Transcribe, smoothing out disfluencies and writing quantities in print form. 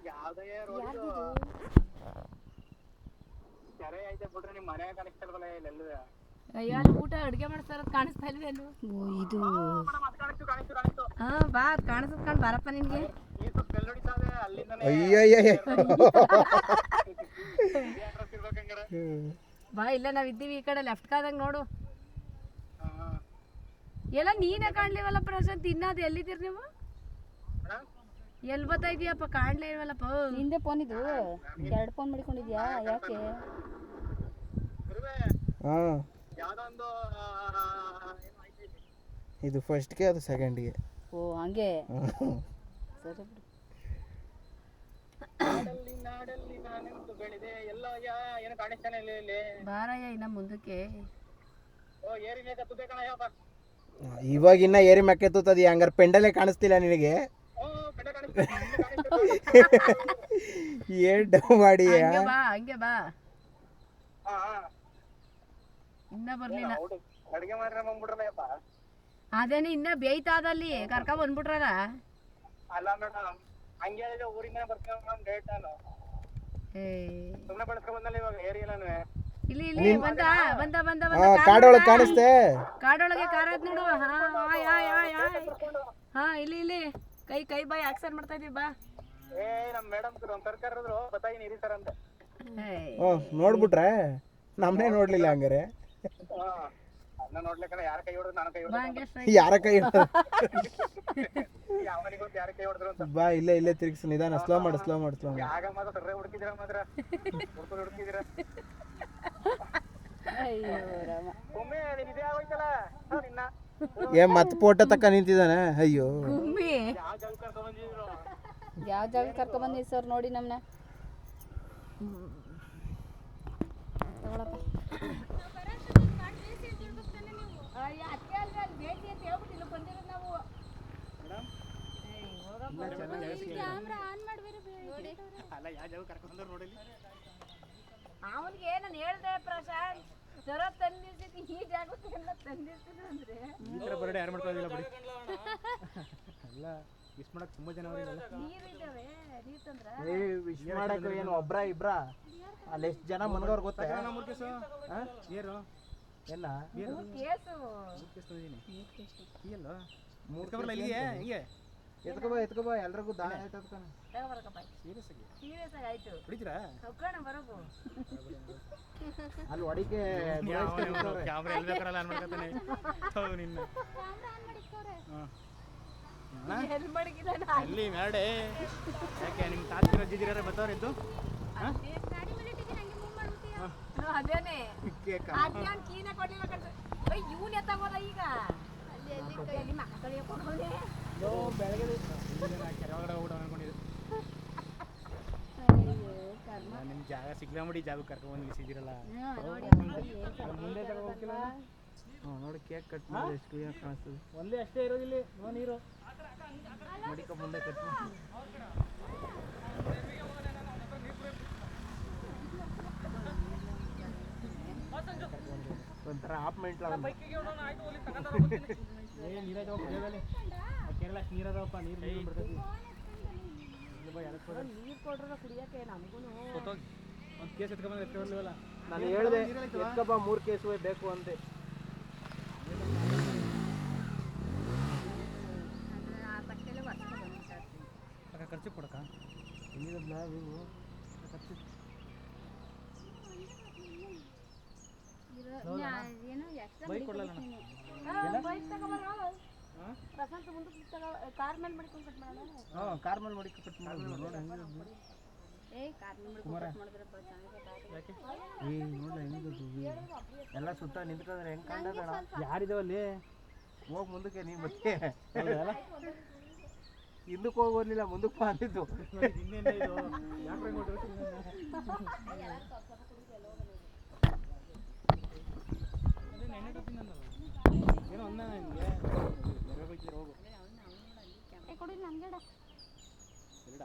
ಯಾವ್ದೇ ರೋಡ್ ಕೆರೆ ಐತೆ ಬಿಟ್ರೆ ನಿಮ್ಮ ಮನೆ ಕಾಣಿಸ್ತಿಲ್ವಲ್ಲ ಇಲ್ಲೆಲ್ಲ. ಅಯ್ಯೋ ಅಲ್ಲಿ ಊಟ ಅಡುಗೆ ಮಾಡ್ತಾರ ಕಾಣಿಸ್ತಾ ಇಲ್ವೇನು? ಇದು ಹಾ ಬಾ ಕಾಣಿಸ್ಕೊಂಡು ಬಾರಪ್ಪ ನಿನ್ಗೆ. ಬಾ ಇಲ್ಲ ನಾವ್ ಇದ್ದೀವಿ ಈ ಕಡೆ ಲೆಫ್ಟ್ ಕಾದಂಗ ನೋಡು. ಎಲ್ಲ ನೀನೇ ಕಾಣ್ಲಿವಲ್ಲ ಪ್ರಶಾಂತ್, ಇನ್ನದು ಎಲ್ಲಿದ್ದೀರಿ ನೀವು? ಎಲ್ಲಿ ಬರ್ತಾ ಇದೀಯಪ್ಪ? ಕಾಣ್ಲೇ ಇಲ್ವಲ್ಲಪ್ಪ. ಹಿಂದೆ ಫೋನ್ ಇದು 2 ಫೋನ್ ಮಾಡಿಕೊಂಡಿದ್ಯಾ ಯಾಕೆ? ಇದು ಫಸ್ಟ್ಗೆ ಅದು ಸೆಕೆಂಡ್ಗೆ. ಓ ಹಂಗೆ ಸರಿ ಬಿಡು. ಬಾರಯ್ಯ ಇನ್ನ ಮುಂದಕ್ಕೆ. ಇವಾಗ ಇನ್ನ ಏರಿ ಮೆಕ್ಕೆ ತೂತದಿ, ಹಂಗಾರೆ ಪೆಂಡಲೇ ಕಾಣಿಸ್ತಿಲ್ಲ ನಿನಗೆ? ಏನ್ ಡೌ ಮಾಡಿ ಬಾ ಹಂಗೆ ಬಾ. ಇನ್ನ ಬರ್ಲಿಲ್ಲ. ಅದೇನೆ ಇನ್ನ ಬೇಯ್ತಾದಲ್ಲಿ ಕರ್ಕ ಬಂದ್ಬಿಟ್ರಾರ. ಇಲ್ಲಿ ಇಲ್ಲಿ ಬಂದ ಬಂದ ಬಂದ ಬಂದ. ಕಾಡೊಳಗೆ ಕಾಣಿಸ್ತೆ, ಕಾಡೊಳಗೆ ಕಾರದ್ ನೋಡು. ಹಾ ಇಲ್ಲಿ ಇಲ್ಲಿ ಕೈ ಕೈ ಬಾಯಿ ಆಕ್ಸನ್ ಮಾಡ್ತಾ ಇದೀವಿ ಬಾ. ನೋಡ್ಬಿಟ್ರೆ ನಮ್ನೇ ನೋಡ್ಲಿಲ್ಲ ಹಂಗಾರೆ. ಯಾರ ಕೈ ಬಾ ಇಲ್ಲೇ ಇಲ್ಲೇ ತಿರ್ಗಿಸ್, ನಿಧಾನ ಸ್ಲೋ ಮಾಡು ಸ್ಲೋ ಮಾಡು ಸ್ಲೋ ಮಾಡು. ಮತ್ತೆ ಫೋಟೋ ತಕ್ಕ ನಿಂತಿದ್ದಾನೆ. ಅಯ್ಯೋ ಯಾವ ಜಾಗ ಕರ್ಕೊಂಡ್ ಬಂದಿರಿ ಸರ್ ನೋಡಿ ನಮ್ಮನ್ನ. ಅವನಿಗೆ ನಾನು ಹೇಳ್ದೆ ಪ್ರಶಾಂತ್ ಜ್ವರ ತಂದಿರ್ತೀನಿ, ಈ ಜಾಗಕ್ಕೆಲ್ಲ ತಂದಿರ್ತೀನಿ ಅಂದ್ರೆ ಯಾರು ಮಾಡ್ಕೊಳ್ಳೋದಿಲ್ಲ ಬಿಡಿ. ಅಲ್ಲ ವಿಶ್ ಮಾಡಕ್ ತುಂಬಾ ಜನ ನೀರಿದ್ದಾವೆ. ನೀರ್ ತಂದ್ರ ವಿಶ್ ಮಾಡಕ್ ಏನು ಒಬ್ರ ಇಬ್ರ? ಅಲ್ಲಿ ಎಷ್ಟು ಜನ ಮನಗವ್ರು ಗೊತ್ತಾ? ಏನು ಎಲ್ಲ ಎತ್ಕೋಬಾ ಎತ್ಕೋಬಾ, ಎಲ್ರಿಗೂ ದಾನ ಆಯ್ತು. ಅಲ್ಲಿ ಹೊಡಿಕೆ ಅಲ್ಲಿ ಮೇಡೆ ಯಾಕೆ ನಿಮ್ ತಾತ್ತಿ ರಜ್ಜಿದಿರ ಬತ್ತವ್ರಿದ್ದು? ಅದೇನೆ ಕೀನ ಕೊಡ್ಲಿಲ್ಲ ಕಣ್ಣ. ಇವನ್ ಎತ್ತಾಗೋದ ಈಗ ಅಲ್ಲಿ ಮಕ್ಕ ತೊಳಿಯಕೊಂಡವನೆ ಕೆರೆ ಊಟ ಅನ್ಕೊಂಡಿದ್ದು. ನಿಮ್ ಜಾಗ ಸಿಗ್ಲಾ ಮಾಡಿ ಜಾಗ ಕರ್ಕೊಂಡ್ ನಿಲ್ಸಿದಿರಲ್ಲ. ಮುಂದೆ ಹೋಗ್ತಿಲ್ಲ ನೋಡಿ, ಕೇಕ್ ಕಟ್ ಮಾಡಿ ಎಷ್ಟು ಕಾಣಿಸ್ತದೆ. ಒಂದೇ ಅಷ್ಟೇ ಇರೋದಿಲ್ಲ ನೀರು ಮಡಿಕ ಮುಂದೆ ಕಟ್ ಮಾಡಿ. ಒಂಥರ ಹಾಫ್ ಮಿನಿಟ್ ನೀರಾಯ್ತವ ಕೇರಳ ನೀರದವಪ್ಪ. ನೀರು ಬರ್ತೈತಿ. ನೀರ್ ಕೊಡ್ರ ಕುಡಿಯಕ್ಕೆ ನಮಗೂ ಒಂದು ಕೇಸ್ ಎತ್ಕೊಂಡ್ಬಂದ್ರೆ ಎತ್ತ ಬರ್ಲಿವಲ್ಲ. ನಾನು ಹೇಳಿದೆ ಎತ್ಕಪ್ಪ 3 ಕೇಸು ಬೇಕು ಅಂತೆ. ಖರ್ಚು ಕೊಡಕ ಖರ್ಚು ಬೈಕ್ ಕೊಡಲ್ಲ. ಪ್ರಶಾಂತ್ ಮುಂದೆ ಕಾರ್ ಮೇಲೆ ಮಾಡ್ಕೊಂಡು ಕಟ್ ಮಾಡೋಣ. ಕಾರ್ ಮೇಲೆ ಮಾಡಿ ಕಟ್ ಮಾಡೋದು ನೋಡಿ. ಎಲ್ಲ ಸುತ್ತ ನಿಂತ್ಕೊಂಡ್ರೆ ಹೆಂಗ್ ಕಂಡದ? ಯಾರಿದಾವಲ್ಲಿ? ಹೋಗಿ ಮುಂದಕ್ಕೆ ನೀನ್ ಮತ್ತೆ ಹಿಂದಕ್ಕೆ ಹೋಗಿ ಬರ್ಲಿಲ್ಲ, ಮುಂದಕ್ಕೆ ಬಂದಿದ್ದು. ಏನೋ ಅಂದ ನಿಮಗೆ ಹೋಗು ಕೊಡಿ ನನ್ಗಡ ಇಲ್ಲ